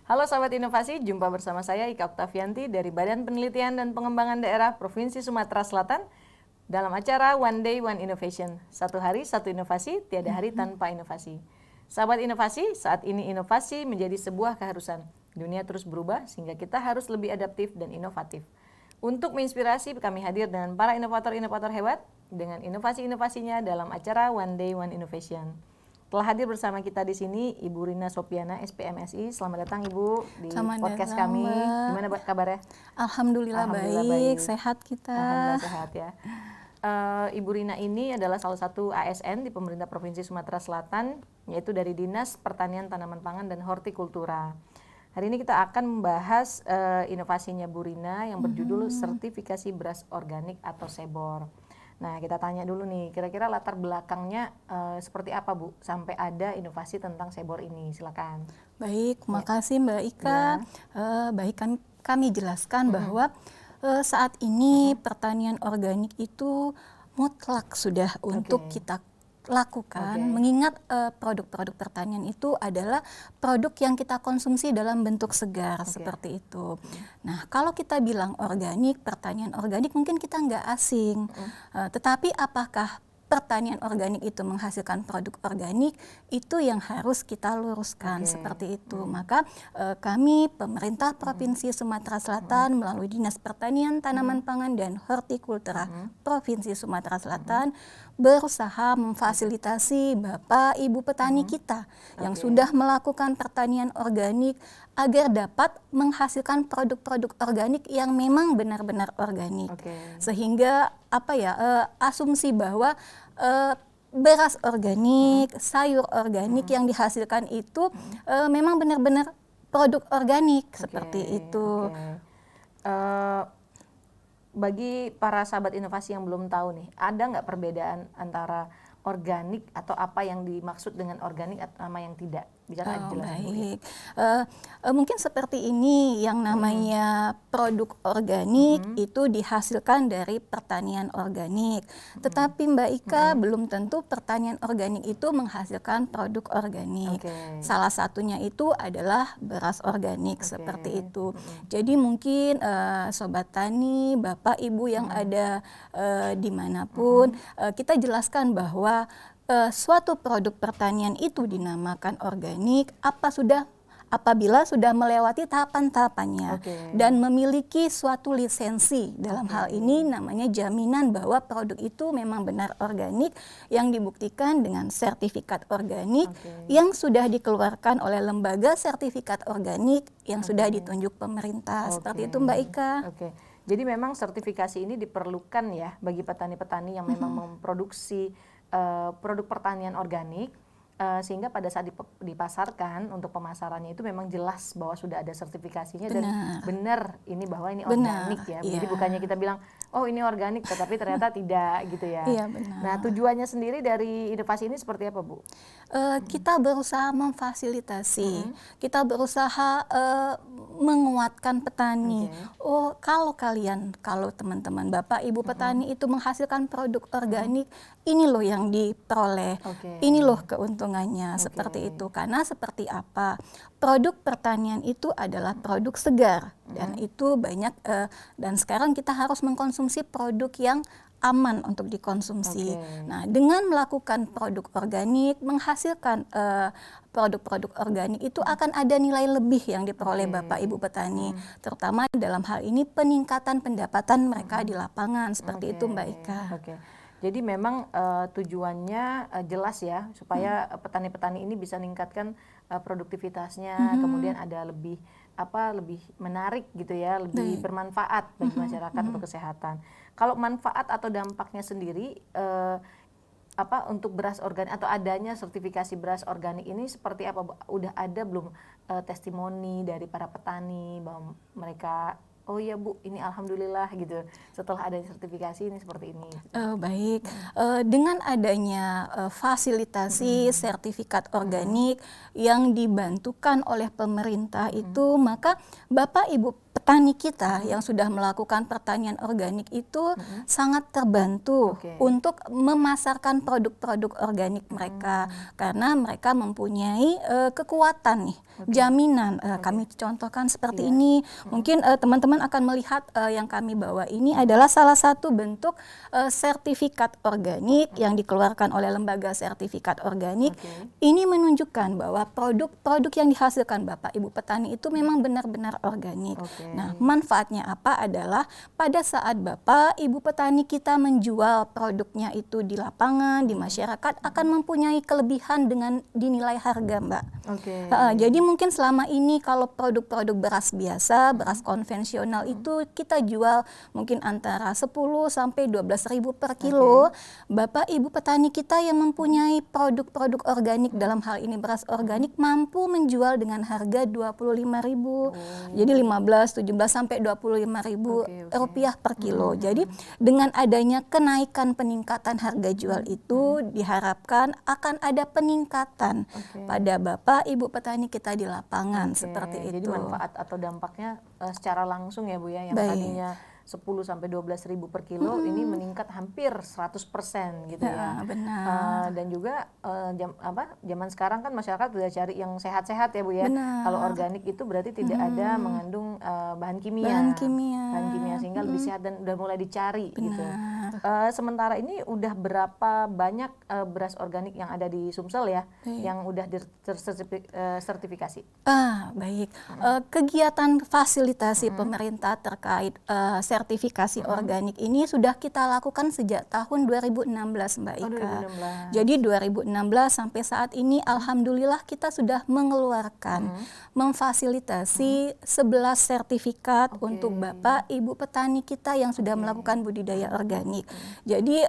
Halo sahabat inovasi, jumpa bersama saya Ika Oktavianti dari Badan Penelitian dan Pengembangan Daerah Provinsi Sumatera Selatan dalam acara One Day One Innovation. Satu hari satu inovasi, tiada hari tanpa inovasi. Sahabat inovasi, saat ini inovasi menjadi sebuah keharusan. Dunia terus berubah sehingga kita harus lebih adaptif dan inovatif. Untuk menginspirasi, kami hadir dengan para inovator-inovator hebat dengan inovasi-inovasinya dalam acara One Day One Innovation. Telah hadir bersama kita di sini Ibu Rina Sopiana, SPMSI. Selamat datang Ibu di podcast kami. Gimana kabarnya? Alhamdulillah baik, sehat kita. Alhamdulillah sehat ya. Ibu Rina ini adalah salah satu ASN di pemerintah Provinsi Sumatera Selatan, yaitu dari Dinas Pertanian Tanaman Pangan dan Hortikultura. Hari ini kita akan membahas inovasinya Bu Rina yang berjudul Sertifikasi Beras Organik atau SEBOR. Nah, kita tanya dulu nih, kira-kira latar belakangnya seperti apa Bu, sampai ada inovasi tentang SEBOR ini, silakan. Baik, makasih Mbak Ika. Baik, kan kami jelaskan bahwa saat ini pertanian organik itu mutlak sudah untuk kita lakukan, mengingat produk-produk pertanian itu adalah produk yang kita konsumsi dalam bentuk segar, seperti itu. Nah, kalau kita bilang organik, pertanian organik mungkin kita nggak asing, tetapi apakah pertanian organik itu menghasilkan produk organik, itu yang harus kita luruskan, seperti itu. Maka kami pemerintah Provinsi Sumatera Selatan melalui Dinas Pertanian Tanaman Pangan dan Hortikultura Provinsi Sumatera Selatan berusaha memfasilitasi Bapak Ibu petani kita yang sudah melakukan pertanian organik agar dapat menghasilkan produk-produk organik yang memang benar-benar organik. Sehingga asumsi bahwa beras organik, sayur organik yang dihasilkan itu memang benar-benar produk organik, seperti itu. Bagi para sahabat inovasi yang belum tahu nih, ada nggak perbedaan antara organik atau apa yang dimaksud dengan organik atau sama yang tidak? Bisa jelaskan? Baik, mungkin seperti ini yang namanya produk organik itu dihasilkan dari pertanian organik. Tetapi Mbak Ika, belum tentu pertanian organik itu menghasilkan produk organik. Salah satunya itu adalah beras organik, seperti itu. Jadi mungkin Sobat Tani, Bapak Ibu yang ada dimanapun, kita jelaskan bahwa suatu produk pertanian itu dinamakan organik apabila sudah melewati tahapan-tahapannya dan memiliki suatu lisensi. Dalam hal ini namanya jaminan bahwa produk itu memang benar organik yang dibuktikan dengan sertifikat organik yang sudah dikeluarkan oleh lembaga sertifikat organik yang sudah ditunjuk pemerintah. Seperti itu Mbak Ika. Jadi memang sertifikasi ini diperlukan ya bagi petani-petani yang memang memproduksi produk pertanian organik, sehingga pada saat dipasarkan untuk pemasarannya itu memang jelas bahwa sudah ada sertifikasinya dan benar ini bahwa ini organik ya. Jadi bukannya kita bilang oh ini organik tetapi ternyata tidak gitu ya. Nah, tujuannya sendiri dari inovasi ini seperti apa Bu? Kita berusaha memfasilitasi, kita berusaha menguatkan petani. Kalau teman-teman Bapak Ibu petani itu menghasilkan produk organik, ini loh yang diperoleh, ini loh keuntungannya, seperti itu. Karena seperti apa? Produk pertanian itu adalah produk segar dan itu banyak dan sekarang kita harus mengkonsumsi produk yang aman untuk dikonsumsi. Nah, dengan melakukan produk organik, menghasilkan produk-produk organik itu akan ada nilai lebih yang diperoleh Bapak Ibu petani, terutama dalam hal ini peningkatan pendapatan mereka di lapangan, seperti itu Mbak Ika. Jadi memang tujuannya jelas ya, supaya petani-petani ini bisa meningkatkan produktivitasnya, kemudian ada lebih menarik gitu ya, lebih bermanfaat bagi masyarakat untuk kesehatan. Kalau manfaat atau dampaknya sendiri untuk beras organik atau adanya sertifikasi beras organik ini seperti apa? Udah ada belum testimoni dari para petani bahwa mereka oh iya Bu, ini alhamdulillah gitu. Setelah ada sertifikasi ini seperti ini. Baik, dengan adanya fasilitasi sertifikat organik yang dibantukan oleh pemerintah itu, maka Bapak Ibu petani kita yang sudah melakukan pertanian organik itu sangat terbantu untuk memasarkan produk-produk organik mereka, karena mereka mempunyai kekuatan nih, jaminan. Kami contohkan seperti ini. Mungkin teman-teman akan melihat yang kami bawa ini adalah salah satu bentuk sertifikat organik yang dikeluarkan oleh lembaga sertifikat organik. Ini menunjukkan bahwa produk-produk yang dihasilkan Bapak Ibu petani itu memang benar-benar organik. Nah, manfaatnya apa adalah pada saat Bapak Ibu petani kita menjual produknya itu di lapangan, di masyarakat akan mempunyai kelebihan dengan dinilai harga, Mbak. Jadi mungkin selama ini kalau produk-produk beras biasa, beras konvensional itu kita jual mungkin antara 10 sampai 12.000 per kilo. Bapak Ibu petani kita yang mempunyai produk-produk organik, dalam hal ini beras organik, mampu menjual dengan harga 25.000. Jadi 15, 17 sampai 25.000 rupiah per kilo. Jadi dengan adanya kenaikan peningkatan harga jual itu diharapkan akan ada peningkatan pada Bapak Ibu petani kita di lapangan seperti itu. Jadi manfaat atau dampaknya secara langsung ya Bu ya, yang tadinya 10 sampai 12.000 per kilo ini meningkat hampir 100% gitu ya. Benar. Dan juga zaman sekarang kan masyarakat udah cari yang sehat-sehat ya Bu ya. Kalau organik itu berarti tidak ada mengandung bahan kimia sehingga lebih sehat dan udah mulai dicari gitu. Sementara ini udah berapa banyak beras organik yang ada di Sumsel ya yang udah tersertifikasi? Baik. Kegiatan fasilitasi pemerintah terkait sertifikasi organik ini sudah kita lakukan sejak tahun 2016, Mbak Ika. Jadi 2016 sampai saat ini alhamdulillah kita sudah mengeluarkan memfasilitasi 11 sertifikat untuk Bapak Ibu petani kita yang sudah melakukan budidaya organik. Jadi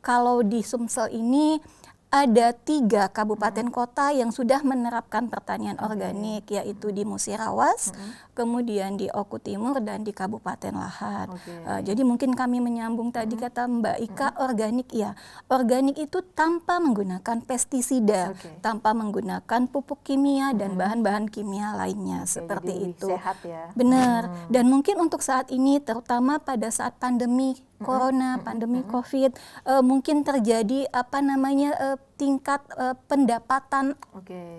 kalau di Sumsel ini ada 3 kabupaten kota yang sudah menerapkan pertanian organik, yaitu di Musirawas, kemudian di Oku Timur, dan di Kabupaten Lahat. Jadi mungkin kami menyambung tadi kata Mbak Ika, organik ya. Organik itu tanpa menggunakan pestisida, tanpa menggunakan pupuk kimia dan bahan-bahan kimia lainnya, seperti jadi itu. Sehat ya. Benar. Dan mungkin untuk saat ini, terutama pada saat pandemi Corona, pandemi COVID, mungkin terjadi tingkat pendapatan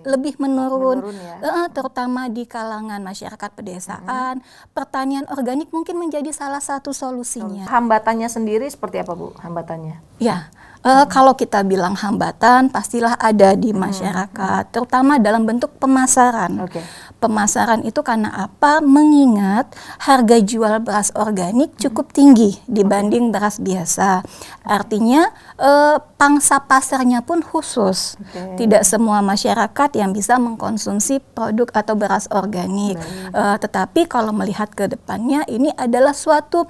lebih menurun ya? Terutama di kalangan masyarakat pedesaan. Pertanian organik mungkin menjadi salah satu solusinya. Hambatannya sendiri seperti apa Bu? Hambatannya? Ya, kalau kita bilang hambatan pastilah ada di masyarakat, terutama dalam bentuk pemasaran. Pemasaran itu karena apa? Mengingat harga jual beras organik cukup tinggi dibanding beras biasa. Artinya pangsa pasarnya pun khusus. Tidak semua masyarakat yang bisa mengkonsumsi produk atau beras organik. Tetapi kalau melihat ke depannya, ini adalah suatu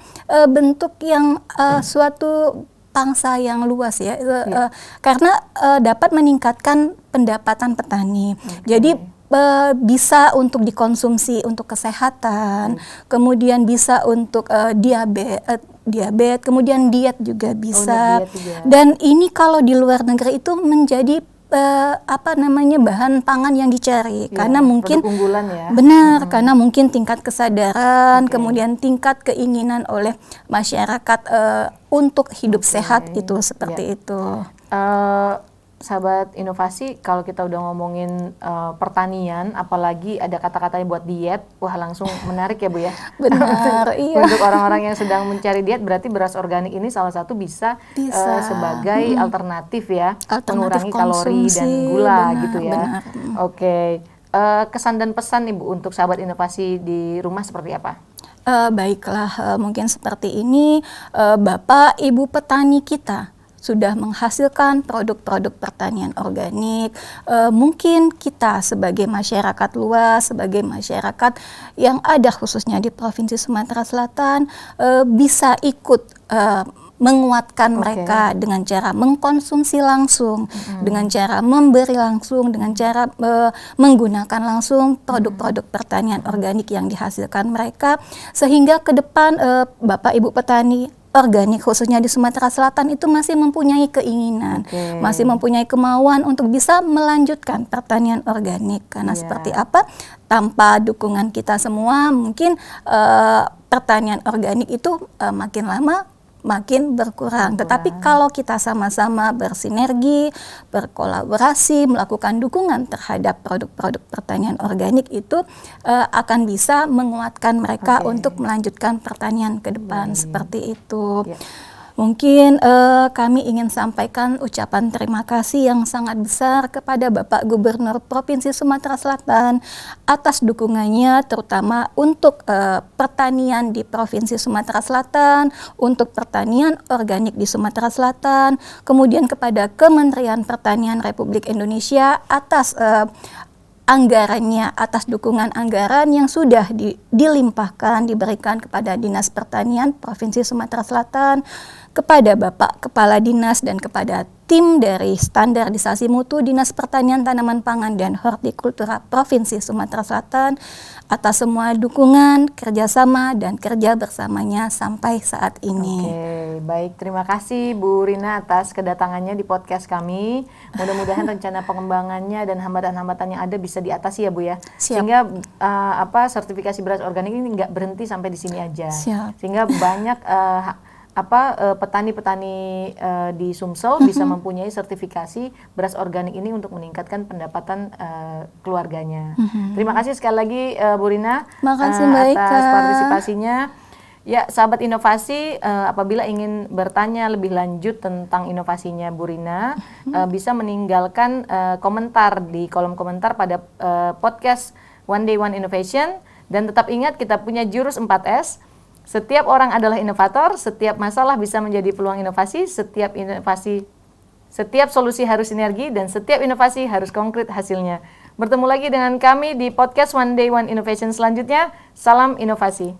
bentuk yang suatu pangsa yang luas ya, karena dapat meningkatkan pendapatan petani. Jadi bisa untuk dikonsumsi untuk kesehatan, kemudian bisa untuk diabetes, kemudian diet juga bisa. Dan ini kalau di luar negeri itu menjadi bahan pangan yang dicari, karena mungkin unggulan ya. Benar, karena mungkin tingkat kesadaran, kemudian tingkat keinginan oleh masyarakat untuk hidup sehat itu seperti itu. Sahabat inovasi, kalau kita udah ngomongin pertanian, apalagi ada kata-katanya buat diet, wah langsung menarik ya Bu ya. Benar, iya. Untuk orang-orang yang sedang mencari diet, berarti beras organik ini salah satu bisa sebagai alternatif ya, mengurangi kalori dan gula gitu ya. Kesan dan pesan nih Bu untuk sahabat inovasi di rumah seperti apa? Baiklah, mungkin seperti ini, Bapak Ibu petani kita sudah menghasilkan produk-produk pertanian organik. Mungkin kita sebagai masyarakat luas, sebagai masyarakat yang ada khususnya di Provinsi Sumatera Selatan, bisa ikut menguatkan mereka dengan cara mengkonsumsi langsung, dengan cara memberi langsung, dengan cara menggunakan langsung produk-produk pertanian organik yang dihasilkan mereka, sehingga ke depan Bapak Ibu petani organik khususnya di Sumatera Selatan itu masih mempunyai keinginan, masih mempunyai kemauan untuk bisa melanjutkan pertanian organik. Karena seperti apa? Tanpa dukungan kita semua mungkin pertanian organik itu makin lama makin berkurang. Tetapi kalau kita sama-sama bersinergi, berkolaborasi, melakukan dukungan terhadap produk-produk pertanian organik itu akan bisa menguatkan mereka untuk melanjutkan pertanian ke depan seperti itu. Mungkin kami ingin sampaikan ucapan terima kasih yang sangat besar kepada Bapak Gubernur Provinsi Sumatera Selatan atas dukungannya terutama untuk pertanian di Provinsi Sumatera Selatan, untuk pertanian organik di Sumatera Selatan, kemudian kepada Kementerian Pertanian Republik Indonesia atas anggarannya, atas dukungan anggaran yang sudah dilimpahkan, diberikan kepada Dinas Pertanian Provinsi Sumatera Selatan, kepada Bapak Kepala Dinas dan kepada tim dari Standarisasi Mutu Dinas Pertanian Tanaman Pangan dan Hortikultura Provinsi Sumatera Selatan atas semua dukungan, kerjasama, dan kerja bersamanya sampai saat ini. Oke, baik. Terima kasih Bu Rina atas kedatangannya di podcast kami. Mudah-mudahan rencana pengembangannya dan hambatan-hambatan yang ada bisa diatasi ya Bu ya. Siap. Sehingga sertifikasi beras organik ini nggak berhenti sampai di sini aja. Siap. Sehingga banyak petani-petani di Sumsel bisa mempunyai sertifikasi beras organik ini untuk meningkatkan pendapatan keluarganya. Terima kasih sekali lagi Bu Rina atas partisipasinya. Ya, sahabat inovasi, apabila ingin bertanya lebih lanjut tentang inovasinya Bu Rina, bisa meninggalkan komentar di kolom komentar pada podcast One Day One Innovation. Dan tetap ingat kita punya jurus 4S. Setiap orang adalah inovator, setiap masalah bisa menjadi peluang inovasi, setiap solusi harus sinergi, dan setiap inovasi harus konkret hasilnya. Bertemu lagi dengan kami di podcast One Day One Innovation selanjutnya. Salam inovasi.